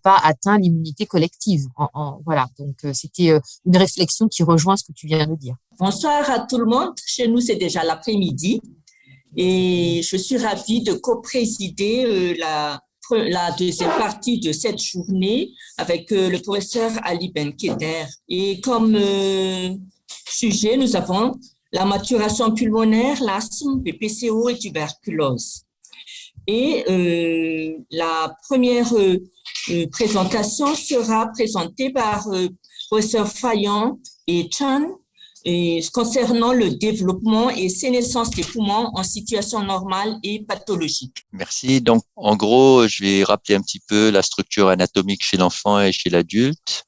pas atteint l'immunité collective. Voilà. Donc, c'était une réflexion qui rejoint ce que tu viens de dire. Bonsoir à tout le monde. Chez nous, c'est déjà l'après-midi et je suis ravie de co-présider la deuxième partie de cette journée avec le professeur Ali Benkeder. Et comme sujet, nous avons la maturation pulmonaire, l'asthme, le PCO et tuberculose. Et la première présentation sera présentée par professeur Fayon et Chan et concernant le développement et sénescence des poumons en situation normale et pathologique. Merci. Donc, en gros, je vais rappeler un petit peu la structure anatomique chez l'enfant et chez l'adulte,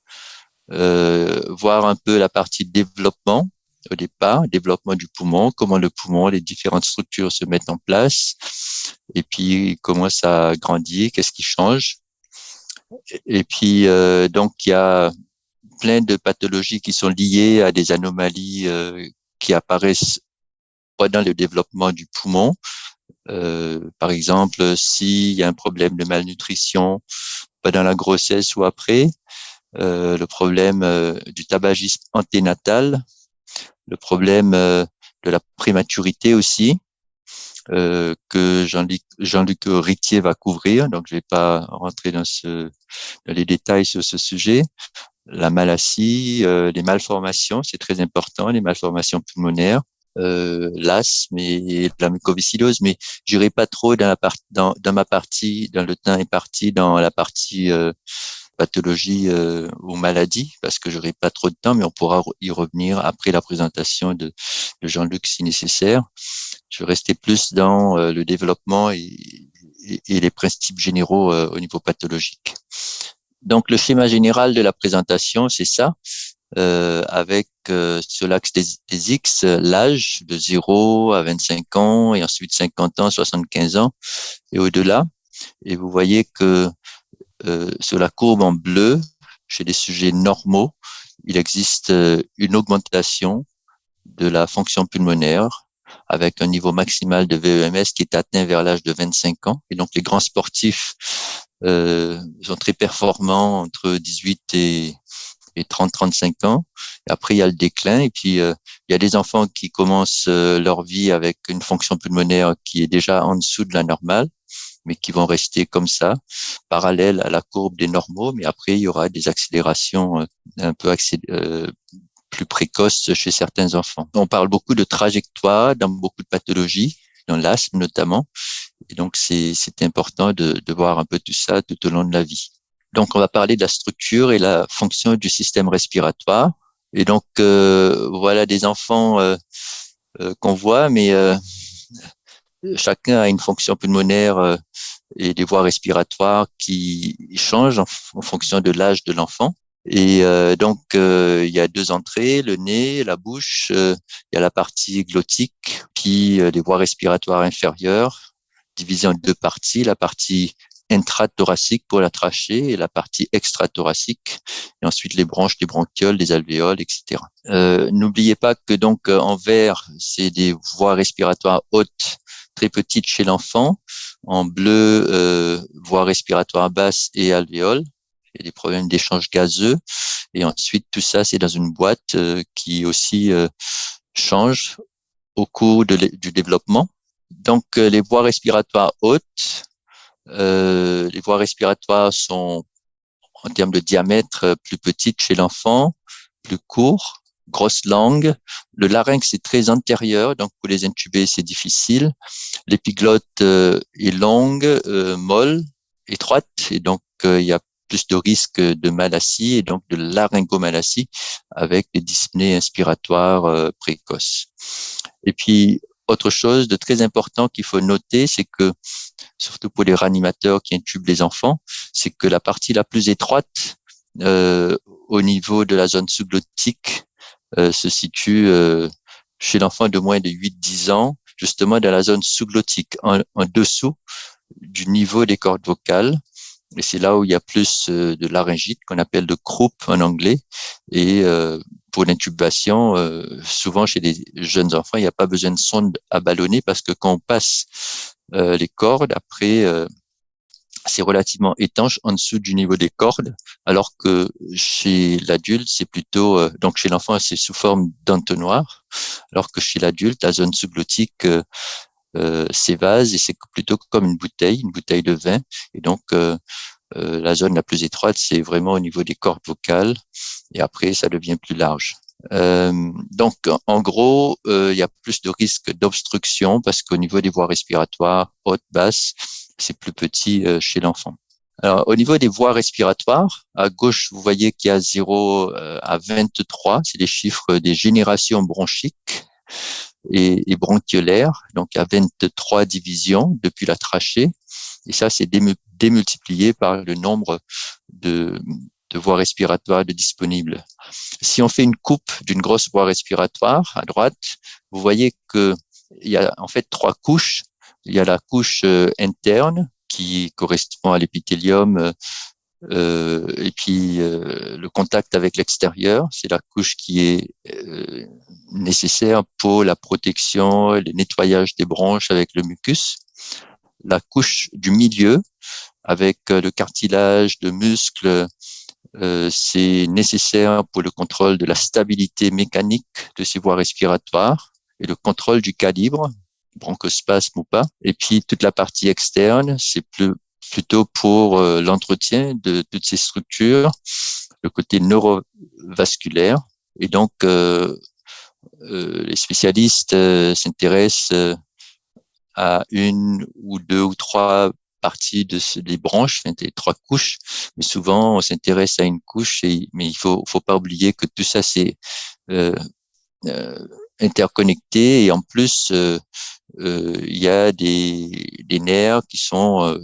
voir un peu la partie développement au départ, développement du poumon, comment le poumon, les différentes structures se mettent en place, et puis comment ça grandit, qu'est-ce qui change. Et puis, donc, il y a plein de pathologies qui sont liées à des anomalies qui apparaissent pendant le développement du poumon. Par exemple, s'il y a un problème de malnutrition pendant la grossesse ou après, le problème du tabagisme anténatal, le problème de la prématurité aussi, que Jean-Luc Rictier va couvrir. Donc, je vais pas rentrer dans les détails sur ce sujet. La malacie, les malformations, c'est très important, les malformations pulmonaires, l'asthme et la mucoviscidose, mais j'irai pas trop dans ma partie, dans le temps imparti, dans la partie pathologie ou maladie, parce que j'aurai pas trop de temps, mais on pourra y revenir après la présentation de Jean-Luc si nécessaire. Je vais rester plus dans le développement et les principes généraux au niveau pathologique. Donc, le schéma général de la présentation, c'est ça, avec sur l'axe des X, l'âge de 0 à 25 ans et ensuite 50 ans, 75 ans et au-delà. Et vous voyez que sur la courbe en bleu, chez les sujets normaux, il existe une augmentation de la fonction pulmonaire avec un niveau maximal de VEMS qui est atteint vers l'âge de 25 ans. Et donc, les grands sportifs sont très performants entre 18 et 30-35 ans. Et après, il y a le déclin. Et puis, il y a des enfants qui commencent leur vie avec une fonction pulmonaire qui est déjà en dessous de la normale, mais qui vont rester comme ça, parallèles à la courbe des normaux. Mais après, il y aura des accélérations un peu plus précoces chez certains enfants. On parle beaucoup de trajectoire dans beaucoup de pathologies, dans l'asthme notamment. Et donc, c'est important de voir un peu tout ça tout au long de la vie. Donc, on va parler de la structure et la fonction du système respiratoire. Et donc, voilà des enfants qu'on voit, mais chacun a une fonction pulmonaire et des voies respiratoires qui changent en fonction de l'âge de l'enfant. Et donc, il y a deux entrées, le nez, la bouche, il y a la partie glottique, puis les voies respiratoires inférieures, divisées en deux parties, la partie intrathoracique pour la trachée et la partie extrathoracique, et ensuite les bronches, les bronchioles, les alvéoles, etc. N'oubliez pas que donc en vert, c'est des voies respiratoires hautes, très petites chez l'enfant, en bleu, voies respiratoires basses et alvéoles, et des problèmes d'échange gazeux, et ensuite tout ça c'est dans une boîte qui aussi change au cours du développement. Donc les voies respiratoires hautes, les voies respiratoires sont en termes de diamètre plus petites chez l'enfant, plus courts, grosse langue. Le larynx est très antérieur, donc pour les intuber c'est difficile. L'épiglotte est longue, molle, étroite, et donc il y a plus de risque de malacie et donc de laryngomalacie avec des dyspnées inspiratoires précoces. Et puis, autre chose de très important qu'il faut noter, c'est que, surtout pour les réanimateurs qui intubent les enfants, c'est que la partie la plus étroite au niveau de la zone sous-glottique se situe chez l'enfant de moins de 8-10 ans, justement dans la zone sous-glottique, en dessous du niveau des cordes vocales. Et c'est là où il y a plus de laryngite, qu'on appelle de croup en anglais. Et pour l'intubation, souvent chez les jeunes enfants, il n'y a pas besoin de sonde à ballonner parce que quand on passe les cordes, après, c'est relativement étanche en dessous du niveau des cordes, alors que chez l'adulte, c'est plutôt, donc chez l'enfant, c'est sous forme d'entonnoir, alors que chez l'adulte, la zone sous-glottique s'évase et c'est plutôt comme une bouteille de vin. Et donc, la zone la plus étroite, c'est vraiment au niveau des cordes vocales, et après, ça devient plus large. Donc, en gros, il y a plus de risque d'obstruction parce qu'au niveau des voies respiratoires hautes, basses, c'est plus petit chez l'enfant. Alors, au niveau des voies respiratoires, à gauche, vous voyez qu'il y a 0 à 23, c'est les chiffres des générations bronchiques et bronchiolaires. Donc, il y a 23 divisions depuis la trachée. Et ça, c'est démultiplié par le nombre de voies respiratoires disponibles. Si on fait une coupe d'une grosse voie respiratoire à droite, vous voyez que il y a en fait 3 couches. Il y a la couche interne qui correspond à l'épithélium et puis le contact avec l'extérieur, c'est la couche qui est nécessaire pour la protection et le nettoyage des bronches avec le mucus. La couche du milieu avec le cartilage, le muscle, c'est nécessaire pour le contrôle de la stabilité mécanique de ces voies respiratoires et le contrôle du calibre, bronchospasme ou pas. Et puis toute la partie externe, c'est plutôt pour l'entretien de toutes ces structures, le côté neurovasculaire. Et donc les spécialistes s'intéressent à 1 ou 2 ou 3 parties des branches, des 3 couches, mais souvent on s'intéresse à une couche, mais il faut pas oublier que tout ça c'est interconnecté et en plus il y a des nerfs qui sont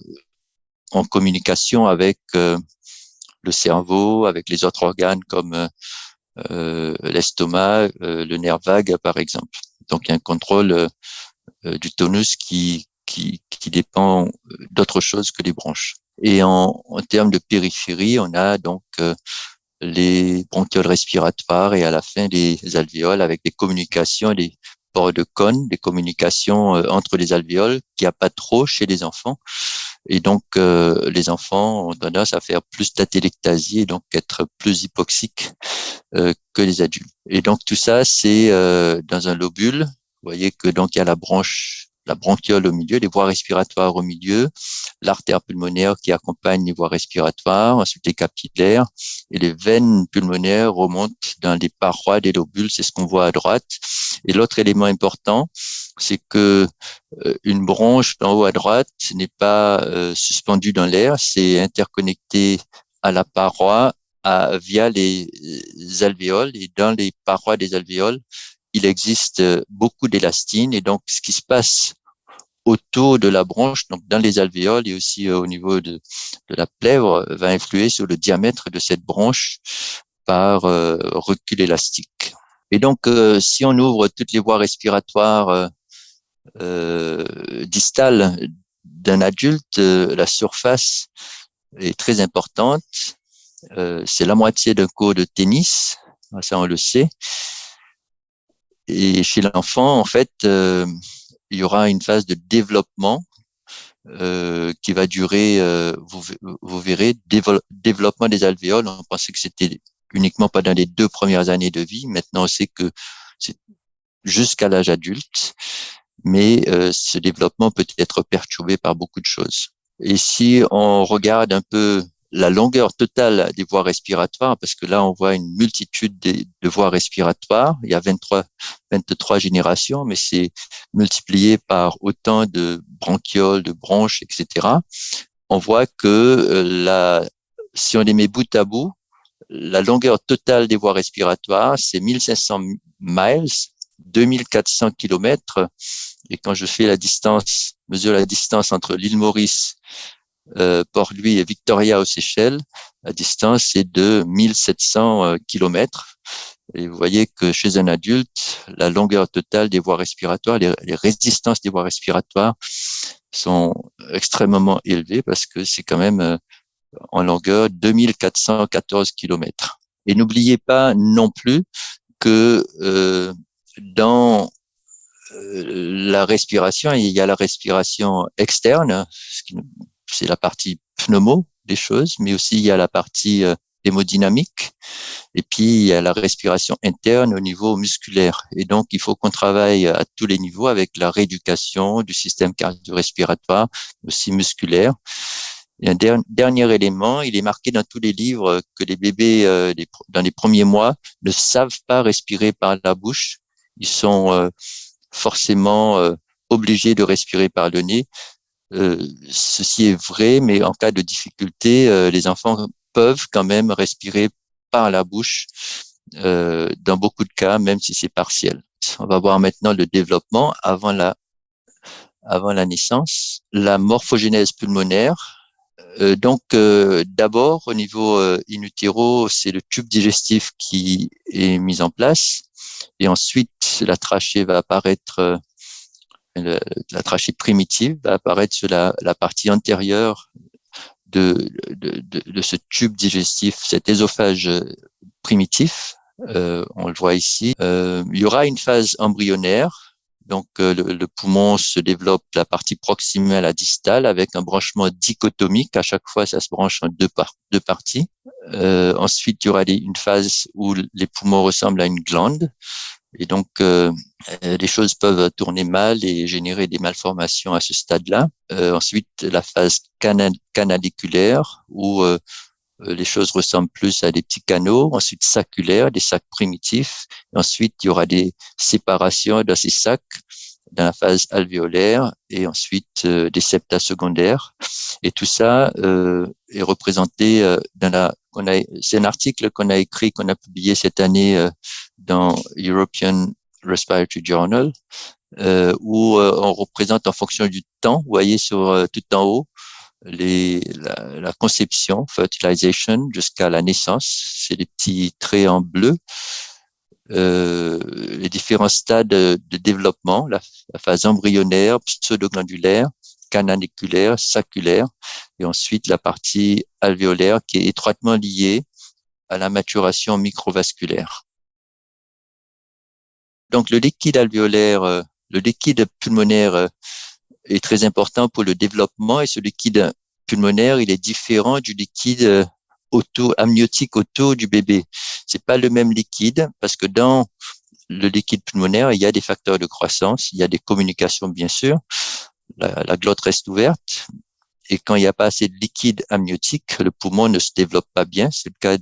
en communication avec le cerveau, avec les autres organes comme l'estomac, le nerf vague par exemple. Donc il y a un contrôle du tonus qui dépend d'autre chose que les bronches. Et en termes de périphérie, on a donc les bronchioles respiratoires et à la fin les alvéoles avec des communications, des pores de cône, des communications entre les alvéoles qu'il n'y a pas trop chez les enfants. Et donc les enfants ont tendance à faire plus d'atélectasie et donc être plus hypoxiques que les adultes. Et donc tout ça, c'est dans un lobule. Vous voyez que donc il y a la bronchiole au milieu, les voies respiratoires au milieu, l'artère pulmonaire qui accompagne les voies respiratoires, ensuite les capillaires et les veines pulmonaires remontent dans les parois des lobules, c'est ce qu'on voit à droite. Et l'autre élément important, c'est que une bronche en haut à droite n'est pas suspendue dans l'air, c'est interconnecté à la paroi via les alvéoles et dans les parois des alvéoles, il existe beaucoup d'élastine et donc ce qui se passe autour de la bronche, donc dans les alvéoles et aussi au niveau de la plèvre, va influer sur le diamètre de cette bronche par recul élastique. Et donc, si on ouvre toutes les voies respiratoires distales d'un adulte, la surface est très importante. C'est la moitié d'un court de tennis, ça on le sait. Et chez l'enfant, en fait, il y aura une phase de développement qui va durer, vous verrez, développement des alvéoles. On pensait que c'était uniquement pendant les 2 premières années de vie. Maintenant, on sait que c'est jusqu'à l'âge adulte, mais ce développement peut être perturbé par beaucoup de choses. Et si on regarde un peu la longueur totale des voies respiratoires, parce que là, on voit une multitude de voies respiratoires. Il y a 23 générations, mais c'est multiplié par autant de bronchioles, de bronches, etc. On voit que si on les met bout à bout, la longueur totale des voies respiratoires, c'est 1500 miles, 2400 kilomètres. Et quand je fais mesure la distance entre l'île Maurice, Port-Louis et Victoria aux Seychelles, la distance est de 1700 kilomètres. Et vous voyez que chez un adulte, la longueur totale des voies respiratoires, les résistances des voies respiratoires sont extrêmement élevées parce que c'est quand même en longueur 2414 kilomètres. Et n'oubliez pas non plus que dans la respiration, il y a la respiration externe, c'est la partie pneumo des choses, mais aussi il y a la partie hémodynamique et puis il y a la respiration interne au niveau musculaire. Et donc, il faut qu'on travaille à tous les niveaux avec la rééducation du système cardio-respiratoire, aussi musculaire. Et un dernier élément, il est marqué dans tous les livres que les bébés, dans les premiers mois, ne savent pas respirer par la bouche. Ils sont forcément obligés de respirer par le nez. Ceci est vrai, mais en cas de difficulté, les enfants peuvent quand même respirer par la bouche dans beaucoup de cas, même si c'est partiel. On va voir maintenant le développement avant la naissance, la morphogénèse pulmonaire. D'abord, au niveau in utero, c'est le tube digestif qui est mis en place. Et ensuite, la trachée va apparaître, la trachée primitive va apparaître sur la partie antérieure de ce tube digestif, cet œsophage primitif. On le voit ici. Il y aura une phase embryonnaire. Donc, le poumon se développe la partie proximale à distale avec un branchement dichotomique. À chaque fois, ça se branche en deux parties. Ensuite, il y aura une phase où les poumons ressemblent à une glande. Et donc, les choses peuvent tourner mal et générer des malformations à ce stade-là. Ensuite, la phase canaliculaire où les choses ressemblent plus à des petits canaux. Ensuite, saculaire, des sacs primitifs. Et ensuite, il y aura des séparations dans ces sacs dans la phase alvéolaire et ensuite des septa secondaires. Et tout ça est représenté c'est un article qu'on a écrit, qu'on a publié cette année dans European Respiratory Journal, où on représente en fonction du temps. Vous voyez tout en haut, la conception, fertilization, jusqu'à la naissance. C'est des petits traits en bleu. Les différents stades de développement, la phase embryonnaire, pseudoglandulaire, canaliculaire, saculaire, et ensuite la partie alvéolaire qui est étroitement liée à la maturation microvasculaire. Donc le liquide alvéolaire, le liquide pulmonaire est très important pour le développement, et ce liquide pulmonaire, il est différent du liquide amniotique auto du bébé. C'est pas le même liquide parce que dans le liquide pulmonaire, il y a des facteurs de croissance, il y a des communications bien sûr, la glotte reste ouverte, et quand il n'y a pas assez de liquide amniotique, le poumon ne se développe pas bien. C'est le cas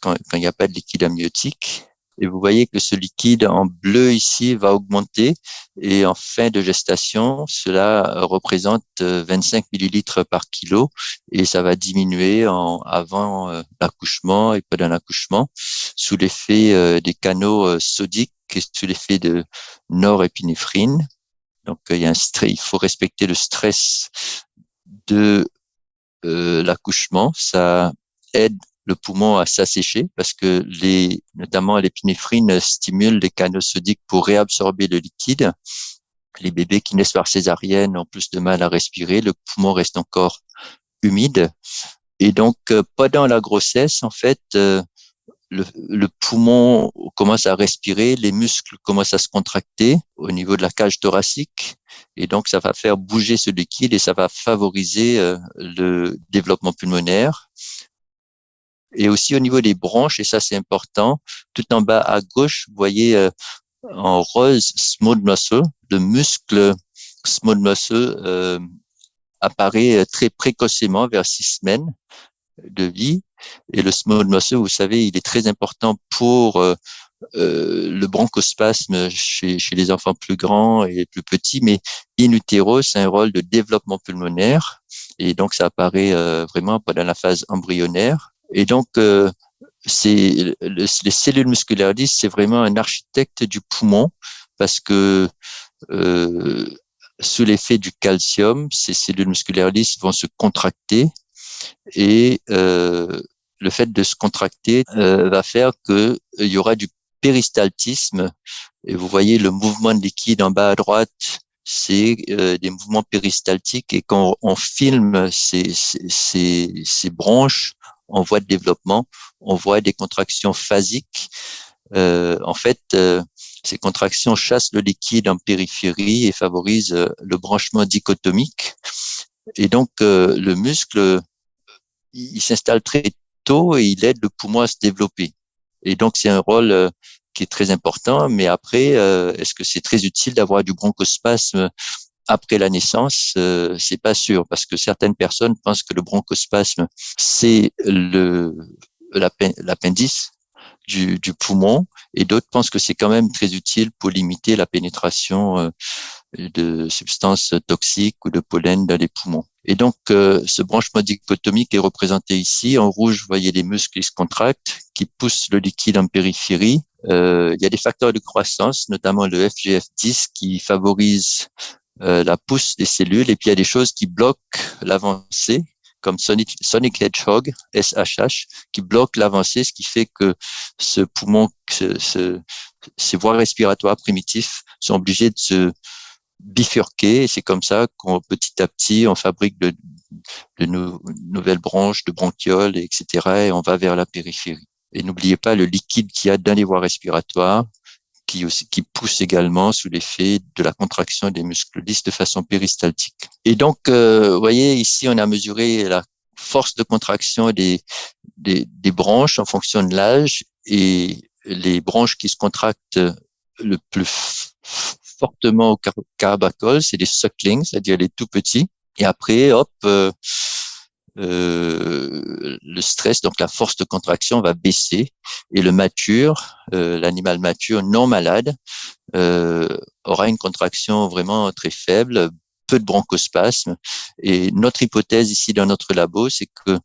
quand il n'y a pas de liquide amniotique. Et vous voyez que ce liquide en bleu ici va augmenter, et en fin de gestation, cela représente 25 millilitres par kilo, et ça va diminuer avant l'accouchement et pendant l'accouchement sous l'effet des canaux sodiques et sous l'effet de norépinéphrine. Donc il faut respecter le stress de l'accouchement. Ça aide le poumon à s'assécher parce que notamment l'épinéphrine stimule les canaux sodiques pour réabsorber le liquide. Les bébés qui naissent par césarienne ont plus de mal à respirer, le poumon reste encore humide. Et donc, pendant la grossesse, en fait, le poumon commence à respirer, les muscles commencent à se contracter au niveau de la cage thoracique, et donc ça va faire bouger ce liquide et ça va favoriser le développement pulmonaire. Et aussi au niveau des bronches, et ça c'est important, tout en bas à gauche, vous voyez en rose smooth muscle, le muscle smooth muscle apparaît très précocement vers 6 semaines de vie. Et le smooth muscle, vous savez, il est très important pour le bronchospasme chez les enfants plus grands et plus petits, mais in utero, c'est un rôle de développement pulmonaire, et donc ça apparaît vraiment pendant la phase embryonnaire. Et donc, les cellules musculaires lisses, c'est vraiment un architecte du poumon parce que sous l'effet du calcium, ces cellules musculaires lisses vont se contracter, et le fait de se contracter va faire qu'il y aura du péristaltisme. Et vous voyez le mouvement de liquide en bas à droite, c'est des mouvements péristaltiques, et quand on filme ces bronches en voie de développement, on voit des contractions phasiques. En fait, ces contractions chassent le liquide en périphérie et favorisent le branchement dichotomique. Et donc, le muscle, il s'installe très tôt et il aide le poumon à se développer. Et donc, c'est un rôle qui est très important. Mais après, est-ce que c'est très utile d'avoir du bronchospasme après la naissance? C'est pas sûr, parce que certaines personnes pensent que le bronchospasme, c'est l'appendice du poumon, et d'autres pensent que c'est quand même très utile pour limiter la pénétration de substances toxiques ou de pollen dans les poumons. Et donc, ce branchement dichotomique est représenté ici. En rouge, vous voyez les muscles qui se contractent, qui poussent le liquide en périphérie. Il y a des facteurs de croissance, notamment le FGF10, qui favorise la pousse des cellules. Et puis, il y a des choses qui bloquent l'avancée, comme Sonic Hedgehog, SHH, qui bloque l'avancée, ce qui fait que ce poumon, ces voies respiratoires primitives sont obligées de se bifurquer, et c'est comme ça qu'on petit à petit on fabrique de nouvelles branches de bronchioles, etc. Et on va vers la périphérie. Et n'oubliez pas le liquide qu'il y a dans les voies respiratoires qui pousse également sous l'effet de la contraction des muscles lisses de façon péristaltique. Et donc, vous voyez ici, on a mesuré la force de contraction des branches en fonction de l'âge, et les branches qui se contractent le plus fortement au carbacole, c'est les sucklings, c'est-à-dire les tout petits. Et après, hop, le stress, donc la force de contraction va baisser, et le mature, l'animal mature non malade, aura une contraction vraiment très faible, peu de bronchospasme. Et notre hypothèse ici dans notre labo, c'est que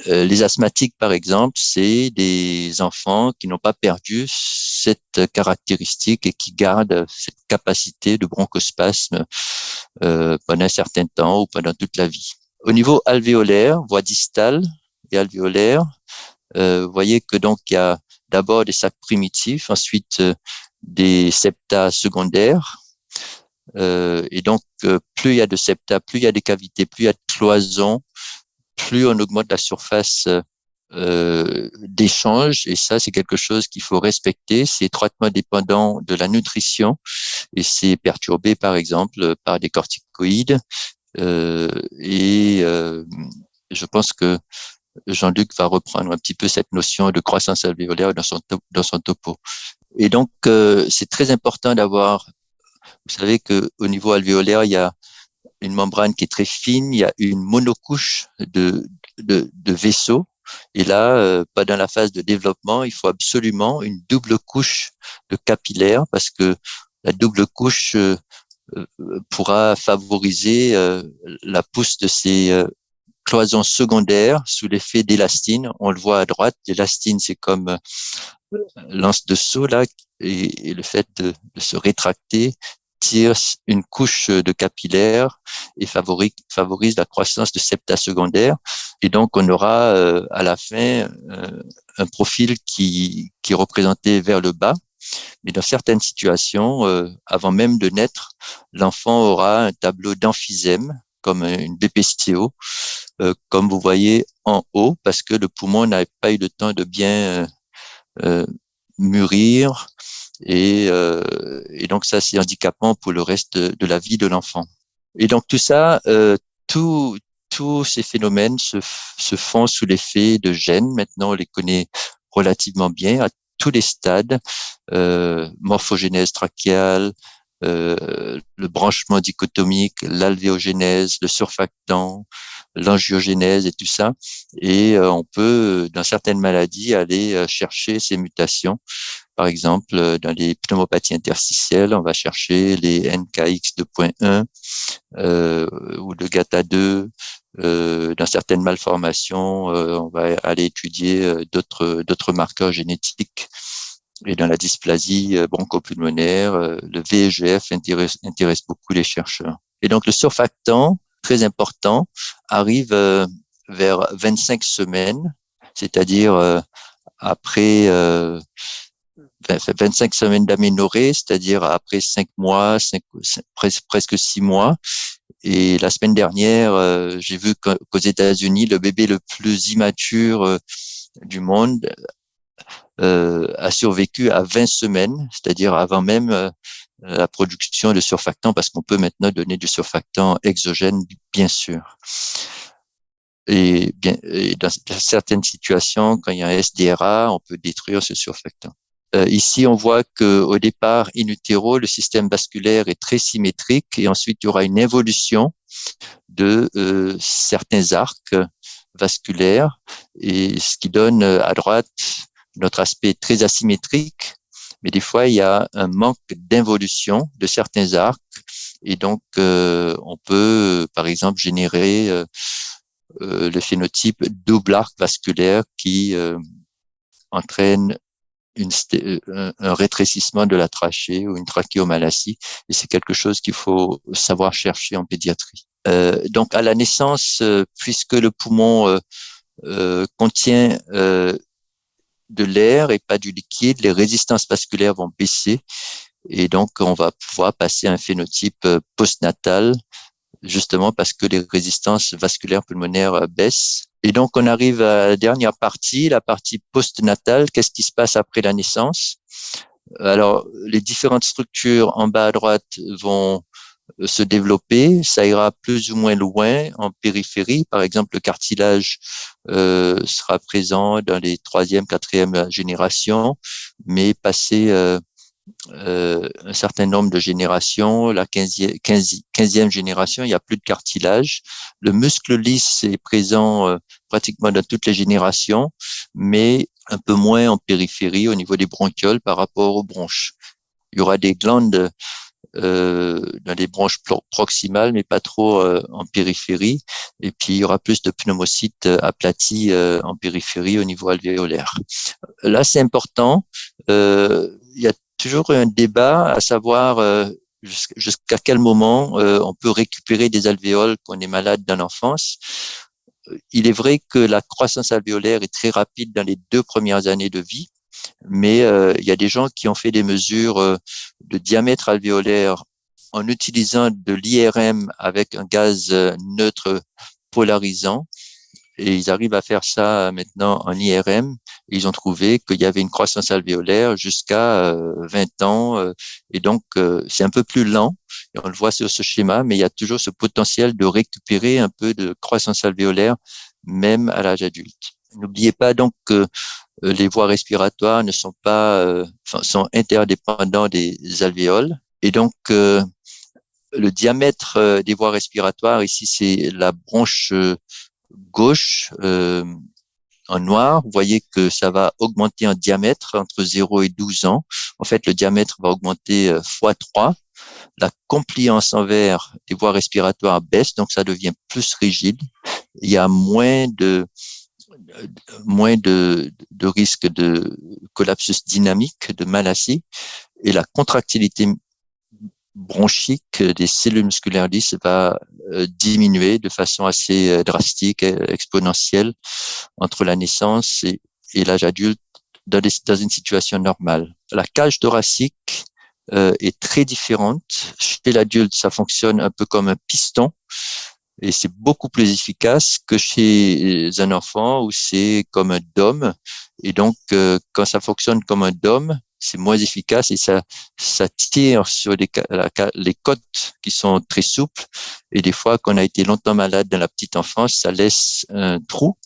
les asthmatiques, par exemple, c'est des enfants qui n'ont pas perdu cette caractéristique et qui gardent cette capacité de bronchospasme pendant un certain temps ou pendant toute la vie. Au niveau alvéolaire, voie distale et alvéolaire, vous voyez que donc il y a d'abord des sacs primitifs, ensuite des septa secondaires. Et donc, plus il y a de septa, plus il y a des cavités, plus il y a de cloisons, plus on augmente la surface d'échange, et ça, c'est quelque chose qu'il faut respecter. C'est étroitement dépendant de la nutrition, et c'est perturbé, par exemple, par des corticoïdes. Je pense que Jean-Luc va reprendre un petit peu cette notion de croissance alvéolaire dans son topo. Et donc, c'est très important d'avoir, vous savez que au niveau alvéolaire, il y a une membrane qui est très fine, il y a une monocouche de vaisseaux. Et là, pas dans la phase de développement, il faut absolument une double couche de capillaires, parce que la double couche pourra favoriser la pousse de ces cloisons secondaires sous l'effet d'élastine. On le voit à droite, l'élastine, c'est comme l'anse de saut là, et le fait de se rétracter tire une couche de capillaires et favorise la croissance de septa secondaires. Et donc, on aura à la fin un profil qui est représenté vers le bas. Mais dans certaines situations, avant même de naître, l'enfant aura un tableau d'emphysème, comme une BPCO, comme vous voyez en haut, parce que le poumon n'a pas eu le temps de bien mûrir, et donc ça, c'est handicapant pour le reste de la vie de l'enfant. Et donc tout ça, tous ces phénomènes se font sous l'effet de gènes. Maintenant, on les connaît relativement bien à tous les stades, morphogénèse trachéale, le branchement dichotomique, l'alvéogénèse, le surfactant, l'angiogénèse et tout ça. Et on peut, dans certaines maladies, aller chercher ces mutations. Par exemple, dans les pneumopathies interstitielles, on va chercher les NKX 2.1 ou le GATA2. Dans certaines malformations, on va aller étudier d'autres marqueurs génétiques. Et dans la dysplasie bronchopulmonaire, le VEGF intéresse beaucoup les chercheurs. Et donc, le surfactant, très important, arrive vers 25 semaines, c'est-à-dire après 25 semaines d'aménorrhée, c'est-à-dire après 5 mois, presque 6 mois. Et la semaine dernière, j'ai vu qu'aux États-Unis, le bébé le plus immature du monde a survécu à 20 semaines, c'est-à-dire avant même la production de surfactants, parce qu'on peut maintenant donner du surfactant exogène, bien sûr. Et dans certaines situations, quand il y a un SDRA, on peut détruire ce surfactant. Ici, on voit que au départ, in utero, le système vasculaire est très symétrique et ensuite il y aura une évolution de certains arcs vasculaires, et ce qui donne à droite notre aspect très asymétrique. Mais des fois, il y a un manque d'involution de certains arcs, et donc on peut, par exemple, générer le phénotype double arc vasculaire qui entraîne un rétrécissement de la trachée ou une trachéomalacie, et c'est quelque chose qu'il faut savoir chercher en pédiatrie. Donc à la naissance, puisque le poumon contient de l'air et pas du liquide, les résistances vasculaires vont baisser, et donc on va pouvoir passer à un phénotype postnatal, justement parce que les résistances vasculaires pulmonaires baissent. Et donc, on arrive à la dernière partie, la partie postnatale. Qu'est-ce qui se passe après la naissance? Alors, les différentes structures en bas à droite vont se développer. Ça ira plus ou moins loin en périphérie. Par exemple, le cartilage sera présent dans les 3e, 4e générations, mais passé un certain nombre de générations, la 15e génération, il n'y a plus de cartilage. Le muscle lisse est présent pratiquement dans toutes les générations, mais un peu moins en périphérie au niveau des bronchioles par rapport aux bronches. Il y aura des glandes dans les bronches proximales, mais pas trop en périphérie. Et puis, il y aura plus de pneumocytes aplatis en périphérie au niveau alvéolaire. Là, c'est important. Il y a toujours un débat à savoir jusqu'à quel moment on peut récupérer des alvéoles quand on est malade dans l'enfance. Il est vrai que la croissance alvéolaire est très rapide dans les 2 premières années de vie, mais il y a des gens qui ont fait des mesures de diamètre alvéolaire en utilisant de l'IRM avec un gaz neutre polarisant. Et ils arrivent à faire ça maintenant en IRM. Et ils ont trouvé qu'il y avait une croissance alvéolaire jusqu'à 20 ans. Et donc, c'est un peu plus lent. Et on le voit sur ce schéma, mais il y a toujours ce potentiel de récupérer un peu de croissance alvéolaire, même à l'âge adulte. N'oubliez pas donc que les voies respiratoires ne sont pas, sont interdépendants des alvéoles. Et donc, le diamètre des voies respiratoires, ici, c'est la bronche gauche en noir. Vous voyez que ça va augmenter en diamètre entre 0 et 12 ans. En fait, le diamètre va augmenter fois 3. La compliance en vert des voies respiratoires baisse, donc ça devient plus rigide. Il y a moins de risque de collapsus dynamique, de malacie, et la contractilité bronchique des cellules musculaires lisses va diminuer de façon assez drastique, exponentielle entre la naissance et l'âge adulte dans une situation normale. La cage thoracique est très différente. Chez l'adulte, ça fonctionne un peu comme un piston, et c'est beaucoup plus efficace que chez un enfant où c'est comme un dôme. Et donc, quand ça fonctionne comme un dôme, c'est moins efficace et ça tire sur les côtes qui sont très souples. Et des fois, quand on a été longtemps malade dans la petite enfance, ça laisse un trou.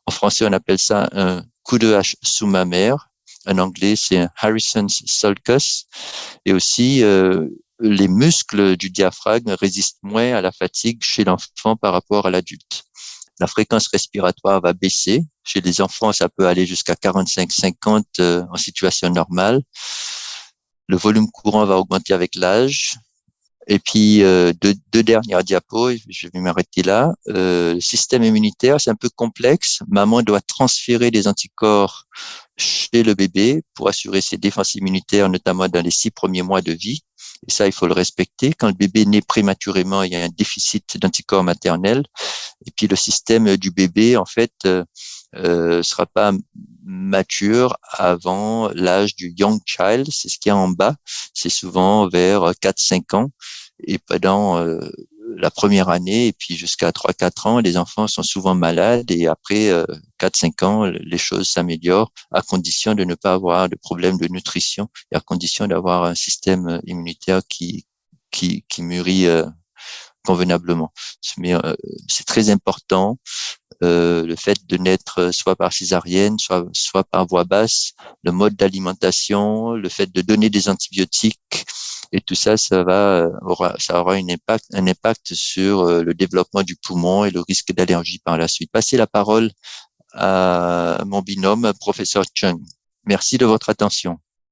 En français, on appelle ça un coup de hache sous-mammaire. En anglais, c'est un Harrison's sulcus. Et aussi, les muscles du diaphragme résistent moins à la fatigue chez l'enfant par rapport à l'adulte. La fréquence respiratoire va baisser. Chez les enfants, ça peut aller jusqu'à 45-50 en situation normale. Le volume courant va augmenter avec l'âge. Et puis, deux dernières diapos, je vais m'arrêter là. Le système immunitaire, c'est un peu complexe. Maman doit transférer des anticorps chez le bébé pour assurer ses défenses immunitaires, notamment dans les 6 premiers mois de vie. Et ça, il faut le respecter. Quand le bébé naît prématurément, il y a un déficit d'anticorps maternels. Et puis, le système du bébé, en fait, sera pas mature avant l'âge du young child. C'est ce qu'il y a en bas. C'est souvent vers 4-5 ans. Et pendant la première année et puis jusqu'à 3-4 ans, les enfants sont souvent malades et après 4-5 ans, les choses s'améliorent à condition de ne pas avoir de problème de nutrition et à condition d'avoir un système immunitaire qui mûrit convenablement. Mais c'est très important le fait de naître soit par césarienne, soit par voie basse, le mode d'alimentation, le fait de donner des antibiotiques et tout ça, ça aura un impact sur le développement du poumon et le risque d'allergie par la suite. Passez la parole à mon binôme, professeur Chung. Merci de votre attention.